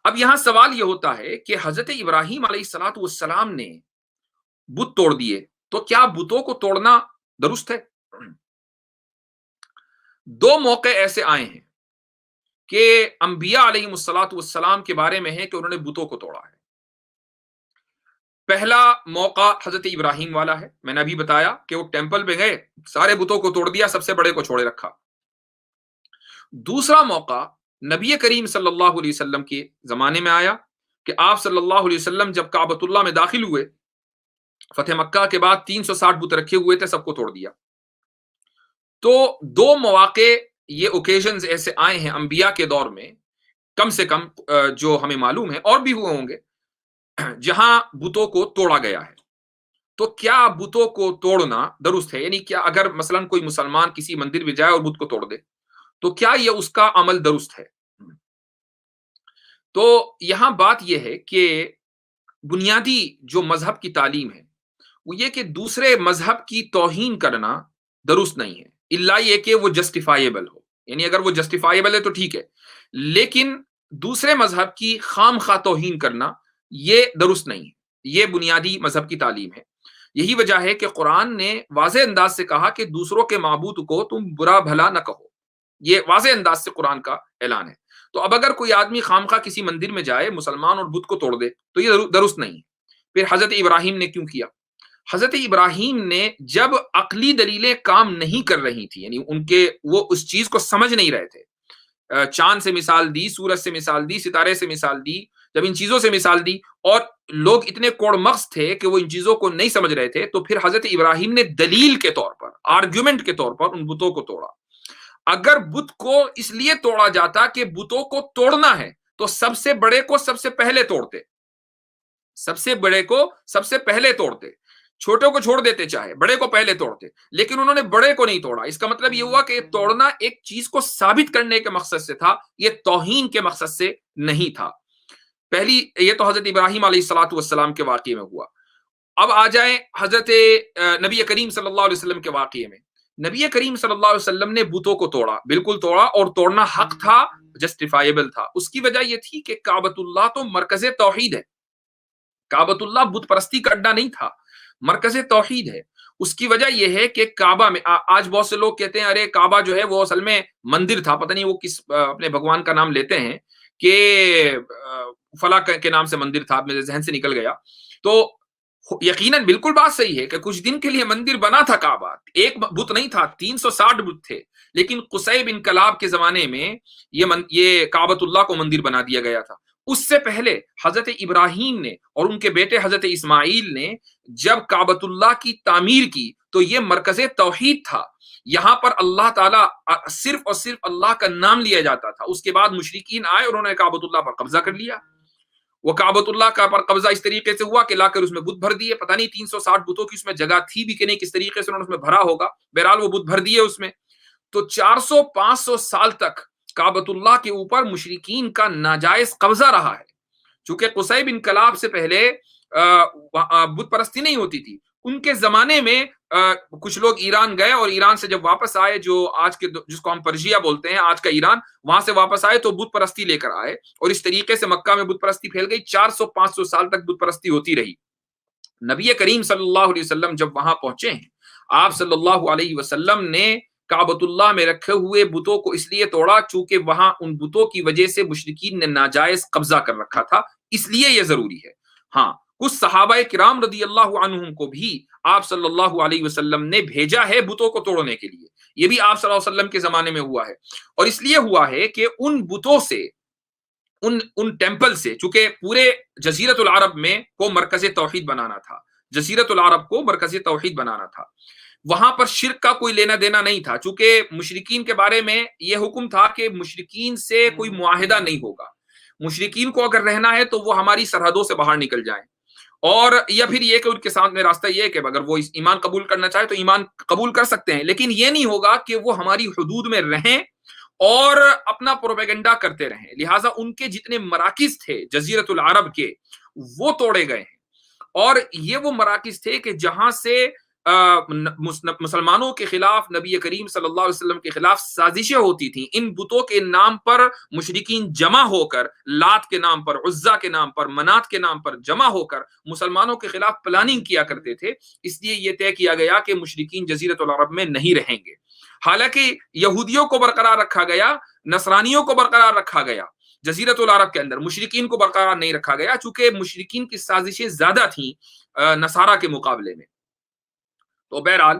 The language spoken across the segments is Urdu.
اب یہاں سوال یہ ہوتا ہے کہ حضرت ابراہیم علیہ الصلوۃ والسلام نے بت توڑ دیے، تو کیا بتوں کو توڑنا درست ہے؟ دو موقع ایسے آئے ہیں کہ انبیاء علیہ الصلوۃ والسلام کے بارے میں ہے کہ انہوں نے بتوں کو توڑا ہے۔ پہلا موقع حضرت ابراہیم والا ہے، میں نے ابھی بتایا کہ وہ ٹیمپل پہ گئے، سارے بتوں کو توڑ دیا، سب سے بڑے کو چھوڑے رکھا۔ دوسرا موقع نبی کریم صلی اللہ علیہ وسلم کے زمانے میں آیا کہ آپ صلی اللہ علیہ وسلم جب کعبۃ اللہ میں داخل ہوئے، فتح مکہ کے بعد 360 بت رکھے ہوئے تھے، سب کو توڑ دیا۔ تو دو مواقع یہ اوکیزنز ایسے آئے ہیں انبیاء کے دور میں، کم سے کم جو ہمیں معلوم ہے، اور بھی ہوئے ہوں گے، جہاں بتوں کو توڑا گیا ہے۔ تو کیا بتوں کو توڑنا درست ہے؟ یعنی کیا اگر مثلا کوئی مسلمان کسی مندر میں جائے اور بت کو توڑ دے تو کیا یہ اس کا عمل درست ہے؟ تو یہاں بات یہ ہے کہ بنیادی جو مذہب کی تعلیم ہے وہ یہ کہ دوسرے مذہب کی توہین کرنا درست نہیں ہے، الا یہ کہ وہ جسٹیفائیبل ہو۔ یعنی اگر وہ جسٹیفائیبل ہے تو ٹھیک ہے، لیکن دوسرے مذہب کی خام خواہ توہین کرنا یہ درست نہیں ہے۔ یہ بنیادی مذہب کی تعلیم ہے۔ یہی وجہ ہے کہ قرآن نے واضح انداز سے کہا کہ دوسروں کے معبود کو تم برا بھلا نہ کہو۔ یہ واضح انداز سے قرآن کا اعلان ہے۔ تو اب اگر کوئی آدمی خامخواہ کسی مندر میں جائے، مسلمان، اور بت کو توڑ دے تو یہ درست نہیں ہے۔ پھر حضرت ابراہیم نے کیوں کیا؟ حضرت ابراہیم نے جب عقلی دلیلیں کام نہیں کر رہی تھی، یعنی ان کے وہ اس چیز کو سمجھ نہیں رہے تھے، چاند سے مثال دی، سورج سے مثال دی، ستارے سے مثال دی، جب ان چیزوں سے مثال دی اور لوگ اتنے کوڑ مغز تھے کہ وہ ان چیزوں کو نہیں سمجھ رہے تھے، تو پھر حضرت ابراہیم نے دلیل کے طور پر، آرگیومنٹ کے طور پر ان بتوں کو توڑا۔ اگر بت کو اس لیے توڑا جاتا کہ بتوں کو توڑنا ہے تو سب سے بڑے کو سب سے پہلے توڑتے، سب سے بڑے کو سب سے پہلے توڑتے، چھوٹے کو چھوڑ دیتے، چاہے بڑے کو پہلے توڑتے، لیکن انہوں نے بڑے کو نہیں توڑا۔ اس کا مطلب یہ ہوا کہ توڑنا ایک چیز کو ثابت کرنے کے مقصد سے تھا، یہ توہین کے مقصد سے نہیں تھا۔ پہلی یہ تو حضرت ابراہیم علیہ الصلوۃ والسلام کے واقعے میں ہوا۔ اب آ جائیں حضرت نبی کریم صلی اللہ علیہ وسلم کے واقعے میں۔ نبی کریم صلی اللہ علیہ وسلم نے بتوں کو توڑا، بالکل توڑا، اور توڑنا حق تھا، جسٹیفائیبل تھا۔ اس کی وجہ یہ تھی کہ کعبۃ اللہ تو مرکز توحید ہے، کعبۃ اللہ بت پرستی کا اڈا نہیں تھا، مرکز توحید ہے۔ اس کی وجہ یہ ہے کہ کعبہ میں آج بہت سے لوگ کہتے ہیں ارے کعبہ جو ہے وہ اصل میں مندر تھا، پتہ نہیں وہ کس اپنے بھگوان کا نام لیتے ہیں کہ فلاں کے نام سے مندر تھا، میرے ذہن سے نکل گیا۔ تو یقیناً بالکل بات صحیح ہے کہ کچھ دن کے لیے مندر بنا تھا کعبہ، ایک بت نہیں تھا، 360 بت تھے، لیکن قصی بن کلاب کے زمانے میں یہ کعبۃ اللہ کو مندر بنا دیا گیا تھا۔ اس سے پہلے حضرت ابراہیم نے اور ان کے بیٹے حضرت اسماعیل نے جب کعبۃ اللہ کی تعمیر کی تو یہ مرکز توحید تھا، یہاں پر اللہ تعالیٰ صرف اور صرف اللہ کا نام لیا جاتا تھا۔ اس کے بعد مشرکین آئے اور انہوں نے کعبۃ اللہ پر قبضہ کر لیا۔ وہ کعبۃ اللہ کا پر قبضہ اس طریقے سے ہوا کہ لا کر اس میں بت بھر دیے، پتہ نہیں 360 بتوں کی اس میں جگہ تھی بھی کہ نہیں، کس طریقے سے انہوں نے اس میں بھرا ہوگا، بہرحال وہ بت بھر دیے اس میں۔ تو 400-500 سال تک کعبۃ اللہ کے اوپر مشرکین کا ناجائز قبضہ رہا ہے۔ چونکہ قصی بن کلاب سے پہلے بت پرستی نہیں ہوتی تھی، ان کے زمانے میں کچھ لوگ ایران گئے اور ایران سے جب واپس آئے، جو آج کے جس کو ہم پرشیا بولتے ہیں، آج کا ایران، وہاں سے واپس آئے تو بت پرستی لے کر آئے، اور اس طریقے سے مکہ میں بت پرستی پھیل گئی۔ 400-500 سال تک بت پرستی ہوتی رہی۔ نبی کریم صلی اللہ علیہ وسلم جب وہاں پہنچے ہیں، آپ صلی اللہ علیہ وسلم نے کعبۃ اللہ میں رکھے ہوئے بتوں کو اس لیے توڑا چونکہ وہاں ان بتوں کی وجہ سے مشرکین نے ناجائز قبضہ کر رکھا تھا، اس لیے یہ ضروری ہے۔ ہاں، کچھ صحابہ کرام رضی اللہ عنہم کو بھی آپ صلی اللہ علیہ وسلم نے بھیجا ہے بتوں کو توڑنے کے لیے، یہ بھی آپ صلی اللہ علیہ وسلم کے زمانے میں ہوا ہے، اور اس لیے ہوا ہے کہ ان بتوں سے، ان ٹیمپل سے، چونکہ پورے جزیرت العرب میں کو مرکز توحید بنانا تھا، جزیرت العرب کو مرکز توحید بنانا تھا، وہاں پر شرک کا کوئی لینا دینا نہیں تھا، چونکہ مشرکین کے بارے میں یہ حکم تھا کہ مشرکین سے کوئی معاہدہ نہیں ہوگا، مشرکین کو اگر رہنا ہے تو وہ ہماری سرحدوں سے باہر نکل جائیں، اور یا پھر یہ کہ ان کے سامنے راستہ یہ ہے کہ اگر وہ ایمان قبول کرنا چاہے تو ایمان قبول کر سکتے ہیں، لیکن یہ نہیں ہوگا کہ وہ ہماری حدود میں رہیں اور اپنا پروپیگنڈا کرتے رہیں۔ لہٰذا ان کے جتنے مراکز تھے جزیرت العرب کے وہ توڑے گئے ہیں، اور یہ وہ مراکز تھے کہ جہاں سے مسلمانوں کے خلاف، نبی کریم صلی اللہ علیہ وسلم کے خلاف سازشیں ہوتی تھیں، ان بتوں کے نام پر مشرکین جمع ہو کر، لات کے نام پر، عزا کے نام پر، منات کے نام پر جمع ہو کر مسلمانوں کے خلاف پلاننگ کیا کرتے تھے. اس لیے یہ طے کیا گیا کہ مشرکین جزیرۃ العرب میں نہیں رہیں گے. حالانکہ یہودیوں کو برقرار رکھا گیا، نصرانیوں کو برقرار رکھا گیا، جزیرۃ العرب کے اندر مشرکین کو برقرار نہیں رکھا گیا، چونکہ مشرکین کی سازشیں زیادہ تھیں نصارہ کے مقابلے میں. تو بہرحال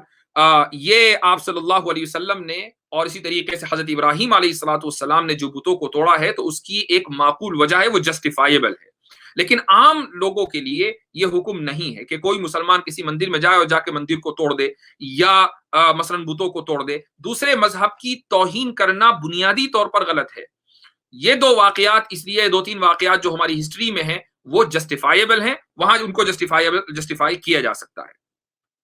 یہ آپ صلی اللہ علیہ وسلم نے، اور اسی طریقے سے حضرت ابراہیم علیہ الصلوۃ والسلام نے جو بتوں کو توڑا ہے تو اس کی ایک معقول وجہ ہے، وہ جسٹیفائیبل ہے. لیکن عام لوگوں کے لیے یہ حکم نہیں ہے کہ کوئی مسلمان کسی مندر میں جائے اور جا کے مندر کو توڑ دے یا مثلا بتوں کو توڑ دے. دوسرے مذہب کی توہین کرنا بنیادی طور پر غلط ہے. یہ دو واقعات، اس لیے دو تین واقعات جو ہماری ہسٹری میں ہیں وہ جسٹیفائیبل ہیں، وہاں ان کو جسٹیفائی کیا جا سکتا ہے.